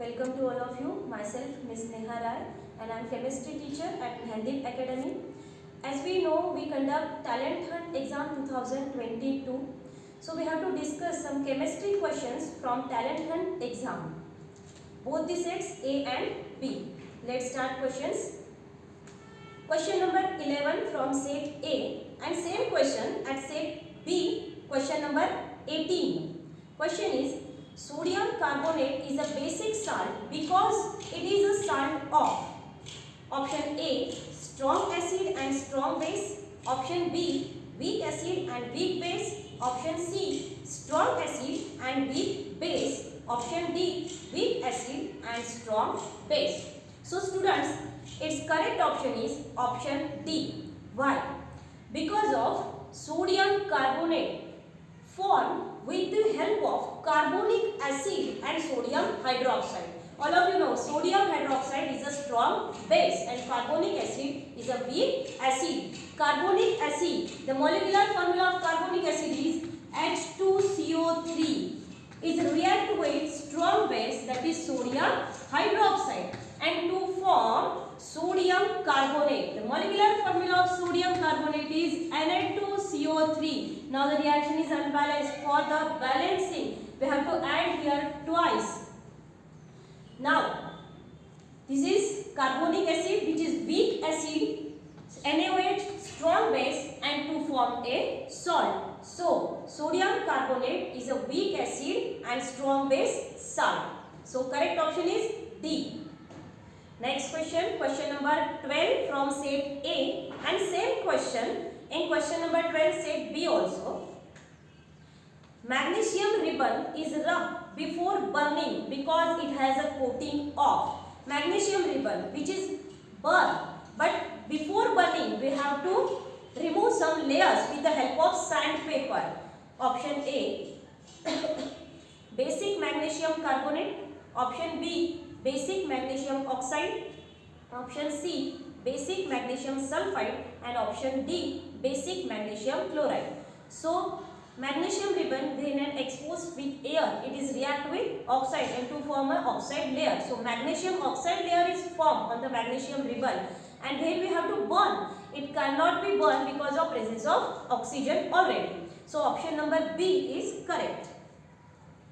Welcome to all of you. Myself Ms. Neha Rai and I am chemistry teacher at Handip Academy. As we know, we conduct Talent Hunt exam 2022. So we have to discuss some chemistry questions from Talent Hunt exam. Both the sets A and B. Let's start questions. Question number 11 from set A and same question at set B, question number 18. Question is, sodium carbonate is a basic salt because it is a salt of option A, strong acid and strong base, option B, weak acid and weak base, option C, strong acid and weak base, option D, weak acid and strong base. So students, its correct option is option D. Why? Because of sodium carbonate formed with the help of carbonic acid and sodium hydroxide. All of you know sodium hydroxide is a strong base and carbonic acid is a weak acid. Carbonic acid, the molecular formula of carbonic acid is H2CO3, is react with strong base, that is sodium hydroxide, and to form sodium carbonate. The molecular formula of sodium carbonate is Na2CO3. Now the reaction is unbalanced. For the balancing, we have to add here twice. Now, this is carbonic acid, which is weak acid, NaOH, strong base, and to form a salt. So, sodium carbonate is a weak acid and strong base salt. So, correct option is D. Next question, question number 12 from set A and same question in question number 12 set B also. Magnesium ribbon is rubbed before burning because it has a coating of magnesium ribbon which is burned, but before burning we have to remove some layers with the help of sandpaper. Option A, basic magnesium carbonate, option B, basic magnesium oxide, option C, basic magnesium sulfide, and option D, basic magnesium chloride. So magnesium ribbon, when exposed with air, it is react with oxide and to form an oxide layer. So magnesium oxide layer is formed on the magnesium ribbon, and then we have to burn. It cannot be burned because of presence of oxygen already. So option number B is correct.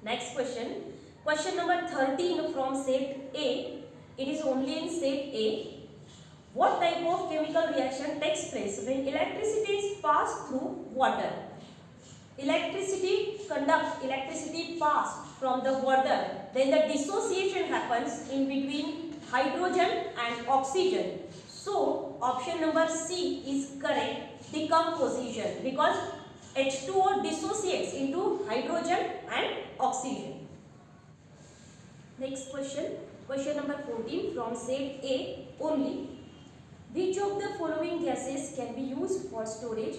Next question. Question number 13 from set A. It is only in set A. What type of chemical reaction takes place when electricity is passed through water? Electricity pass from the water. Then the dissociation happens in between hydrogen and oxygen. So option number C is correct, decomposition, because H2O dissociates into hydrogen and oxygen. Next question, question number 14 from set A only. Which of the following gases can be used for storage?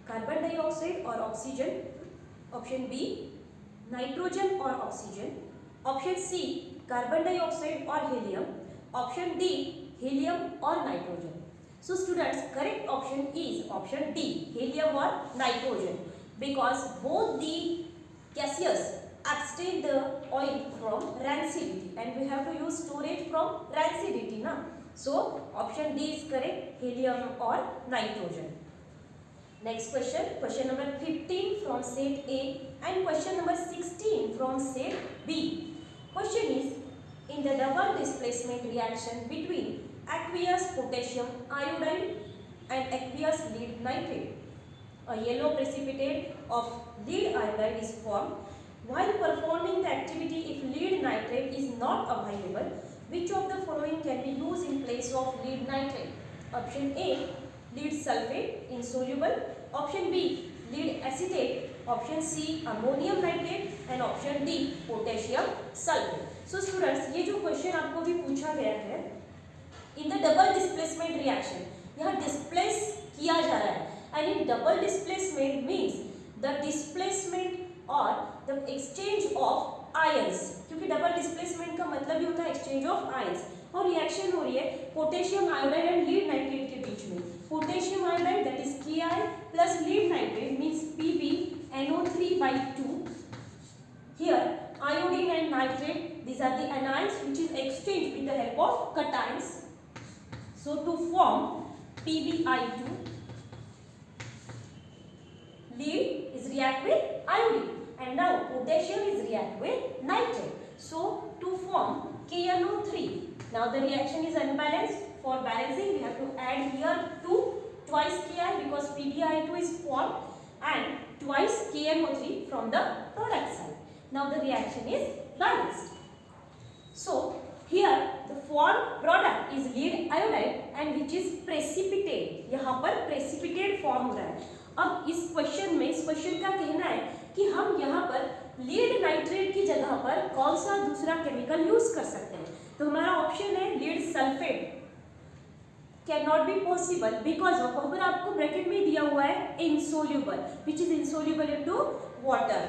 Carbon dioxide or oxygen? Option B, nitrogen or oxygen? Option C, carbon dioxide or helium? Option D, helium or nitrogen? So students, correct option is option D, helium or nitrogen, because both the gaseous abstain the oil from rancidity and we have to use storage from rancidity now. So option D is correct, helium or nitrogen. Next question, question number 15 from set A and question number 16 from set B. Question is, in the double displacement reaction between aqueous potassium iodide and aqueous lead nitrate, a yellow precipitate of lead iodide is formed. While performing the activity, if lead nitrate is not available, which of the following can be used in place of lead nitrate? Option A, lead sulfate insoluble, option B, lead acetate, option C, ammonium nitrate, and option D, potassium sulfate. So students, ये जो question आपको भी पूछा गया है, in the double displacement reaction, यहाँ displace किया जा रहा है, and in double displacement means the displacement और the exchange of ions, क्योंकि डबल डिस्प्लेसमेंट का मतलब ही होता है एक्सचेंज ऑफ आयंस, और रिएक्शन हो रही है potassium iodide and lead nitrate के बीच में. Potassium iodide that is Ki plus lead nitrate means PbNO3/2. Here iodine and nitrate, these these are the anions which is exchanged with the help of cations. So to form PbI2, lead is react with iodine, and now potassium is react with nitrate. So to form KNO3, now the reaction is unbalanced. For balancing we have to add here 2 twice Ki because PbI2 is formed and twice KNO3 from the product side. Now the reaction is balanced. So here the formed product is lead iodide and which is precipitate. यहाँ पर precipitate form हो रहा है. अब इस question का कहना है कि हम यहाँ पर लीड नाइट्रेट की जगह पर कौन सा दूसरा केमिकल यूज कर सकते हैं. तो हमारा ऑप्शन है lead sulphate. Can not be possible because of, वहां पर आपको ब्रैकेट में दिया हुआ है insoluble, which is insoluble into water.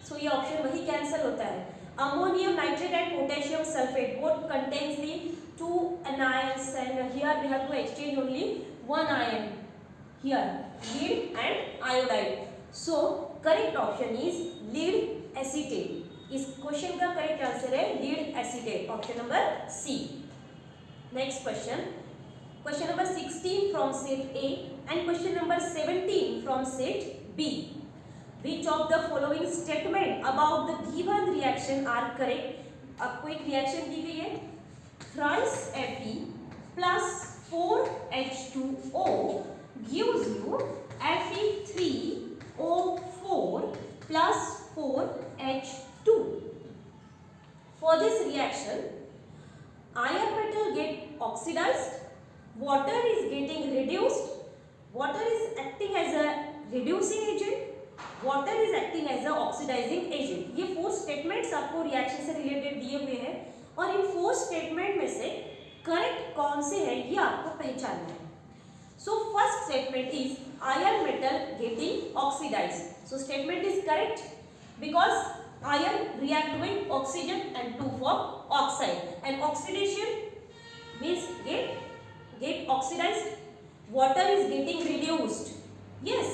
So ये ऑप्शन वही कैंसिल होता है. Ammonium nitrate and potassium sulphate both contains the 2 anions and here we have to exchange only 1 ion here, lead and iodide. So correct option is lead acetate. इस question का correct answer है lead acetate, option number C. Next question, question number 16 from set A and question number 17 from set B. Which of the following statement about the given reaction are correct? आपको एक reaction दी गई है, thrice Fe plus 4H2O gives you Fe3O4 plus 4H2. For this reaction, iron metal get oxidized, water is getting reduced, water is acting as a reducing agent, water is acting as a oxidising agent. ये 4 statements आपको reaction से related दिए हुए हैं और इन 4 statement में से correct कौन से हैं ये आपको पहचानना है. So first statement is iron metal getting oxidised. So statement is correct because iron react with oxygen and to form oxide and oxidation means get oxidised. Water is getting reduced. Yes,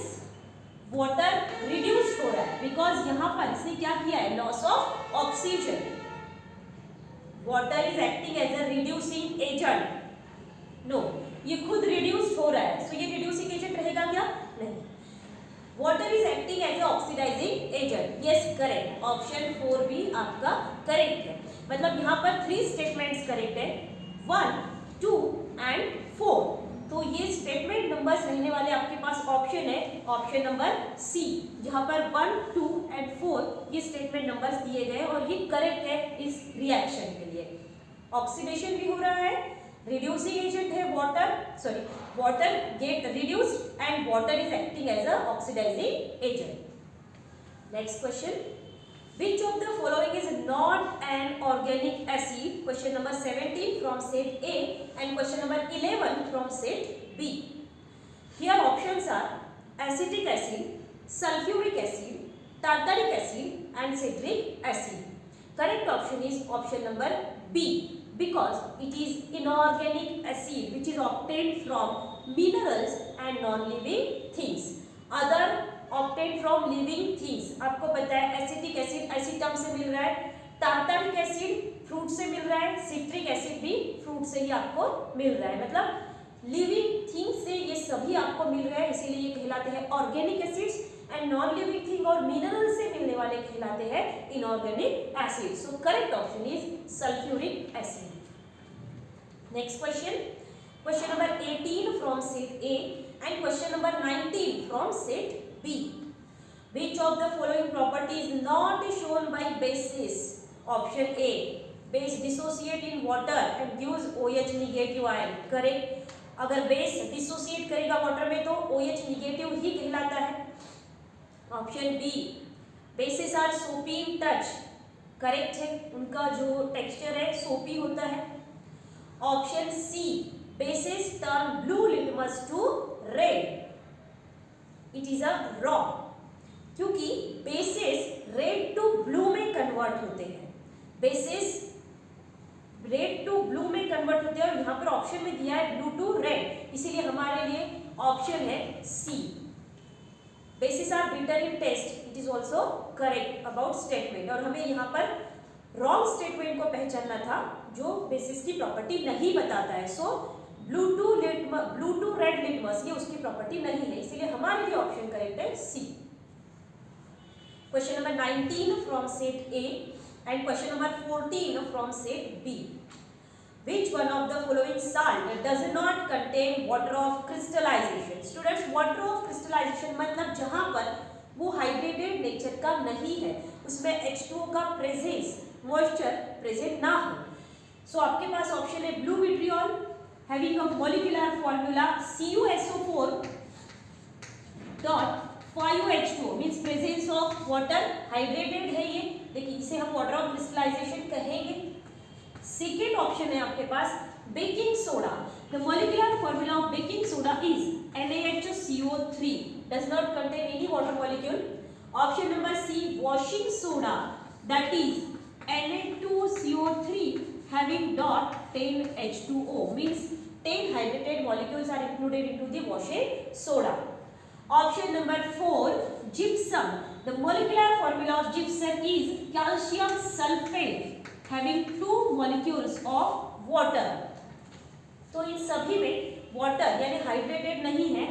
water reduced हो रहा है because यहां पर इसने क्या किया है, loss of oxygen. Water is acting as a reducing agent. No, ये खुद रिड्यूस्ड हो रहा है, सो ये रिड्यूसिंग एजेंट रहेगा क्या, नहीं. Water is acting as a oxidising agent. Yes correct, option 4 भी आपका करेक्ट है. मतलब यहाँ पर 3 स्टेटमेंट्स करेक्ट है, 1, 2 एंड 4. तो ये स्टेटमेंट नंबर्स रहने वाले आपके पास ऑप्शन है, ऑप्शन नंबर सी, जहां पर 1, 2 एंड 4 ये स्टेटमेंट नंबर्स दिए गए और ये करेक्ट है इस रिएक्शन के लिए. ऑक्सीडेशन भी हो रहा है, रिड्यूसिंग एजेंट है water get reduced and water is acting as a oxidising agent. Next question, which of the following is not an organic acid? Question number 17 from set A and question number 11 from set B. Here options are acetic acid, sulfuric acid, tartaric acid and citric acid. Correct option is option number B because it is inorganic acid which is obtained from minerals and non-living things. Other obtained from living things. आपको पता है acetic acid एसिटम से मिल रहा है, tartaric acid fruit से मिल रहा है, citric acid भी फ्रूट से ही आपको मिल रहा है. मतलब लिविंग थिंग्स से ये सभी आपको मिल रहा है, इसीलिए ये कहलाते हैं organic acids and non living thing और मिनरल से मिलने वाले कहलाते हैं inorganic acid. So correct option is sulphuric acid. Next question, question number 18 from set A and question number 19 from set B. Which of the following property is not shown by bases? Option A. Base dissociate in water and gives OH negative ion. Correct. अगर base dissociate करेगा water में तो OH negative ही कहलाता है. Option B, bases are सोपी in touch. Correct है, उनका जो टेक्सचर है सोपी होता है. Option C, bases turn blue litmus to red. It is a wrong, क्योंकि बेसेस रेड टू ब्लू में कन्वर्ट होते हैं. बेसेस रेड टू ब्लू में कन्वर्ट होते हैं और यहाँ पर ऑप्शन में दिया है ब्लू टू रेड, इसीलिए हमारे लिए ऑप्शन है C. Bases are bitter in taste. It is also correct about statement और हमें यहाँ पर रॉन्ग स्टेटमेंट को पहचानना था जो बेसिस की प्रॉपर्टी नहीं बताता है। So blue to red litmus ये उसकी प्रॉपर्टी नहीं है, इसीलिए हमारे लिए ऑप्शन करेक्ट है C. Question number 19 from set A and question number 14 from set B. Which one of the following salt does not contain water of crystallization? Students, water of crystallization मतलब जहाँ पर वो हाइड्रेटेड नेचर का नहीं है, उसमें H2O का presence moisture present ना हो। सो आपके पास ऑप्शन है blue vitriol having a molecular formula CuSO4 dot 5H2O means presence of water, hydrated है ये, लेकिन इसे हम वाटर ऑफ क्रिस्टलाइजेशन कहेंगे। सेकेंड ऑप्शन है आपके पास baking soda. The molecular formula of baking soda is NaHCO3 does not contain any water molecule. Option number C washing soda, that is Na2CO3 having dot 10 H2O means 10 hydrated molecules are included into the washing soda. Option number 4 gypsum. The molecular formula of gypsum is calcium sulfate having 2 molecules of water. तो इन सभी में water यानी hydrated नहीं है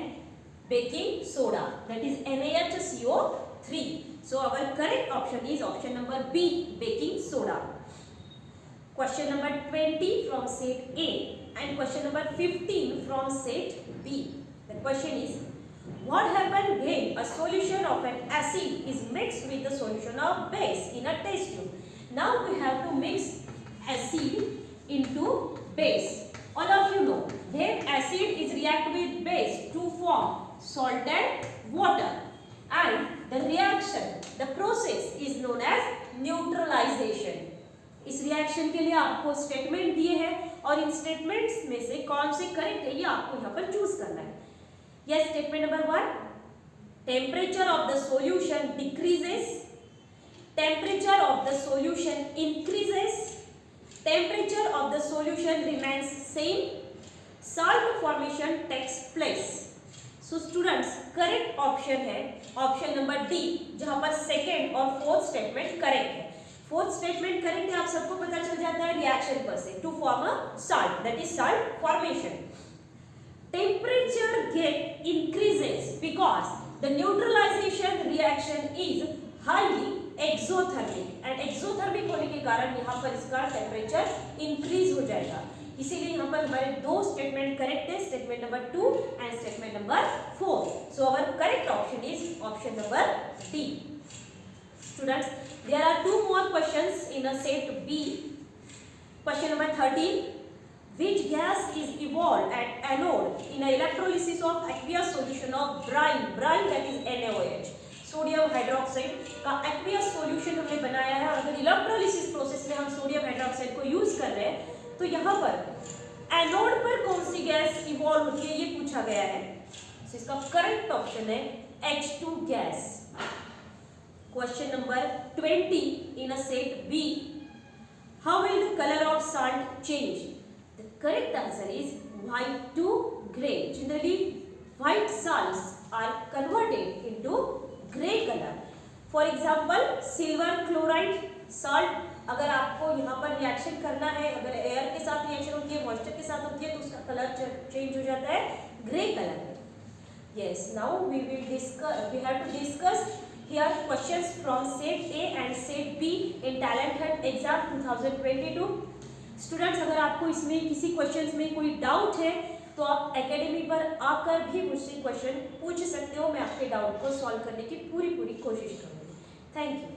baking soda, that is NaHCO3. So our correct option is option number B baking soda. Question number 20 from set A and question number 15 from set B. The question is what happens when a solution of an acid is mixed with the solution of base in a test tube? Now we have to mix acid into base. All of you know when acid is react with base to form salt and water, and the reaction, the process is known as neutralization. इस reaction के लिए आपको statement दिए हैं और इन statements में से कौन से करेक्ट है ये आपको यहाँ पर चूज करना है. Yes, statement number 1, temperature of the solution decreases, temperature of the solution increases, temperature of the solution remains same, salt formation takes place. So students, correct option है option number D, जहाँ पर second और fourth statement correct है. fourth statement correct है, आप सबको पता चल जाता है reaction पर से to form a salt, that is salt formation. Temperature get increases because the neutralization reaction is highly exothermic, and exothermic होने के कारण यहाँ पर इसका टेम्परेचर इंक्रीज हो जाएगा. इसीलिए यहाँ पर हमारे दो स्टेटमेंट करेक्ट है, statement number 2 and statement number 4. So our correct option is option number D. Students, there are 2 more questions in a set B. Question number 13. Which gas is evolved at anode in a electrolysis of aqueous solution of brine? Brine that is NaOH. Sodium hydroxide का aqueous solution हमने बनाया है, और अगर electrolysis process में हम sodium hydroxide को use कर रहे हैं तो यहाँ पर एनोड पर कौन सी गैस इवॉल्व होती है ये पूछा गया है. so, इसका करेक्ट ऑप्शन है H2 gas. Question number 20 in a set B. How will the color of salt change? The correct answer is white to gray. Generally, white salts are converted into gray color. For example, silver chloride salt. अगर आपको यहाँ पर reaction करना है, अगर air के साथ reaction होती है, मॉइस्चर के साथ होती है, तो उसका कलर चेंज हो जाता है ग्रे कलर में. Yes, now we have to discuss here questions from set A and set B in talent hunt exam 2022. Students, अगर आपको इसमें किसी क्वेश्चंस में कोई डाउट है तो आप एकेडमी पर आकर भी मुझसे क्वेश्चन पूछ सकते हो. मैं आपके डाउट को सॉल्व करने की पूरी कोशिश करूँगी. Thank you.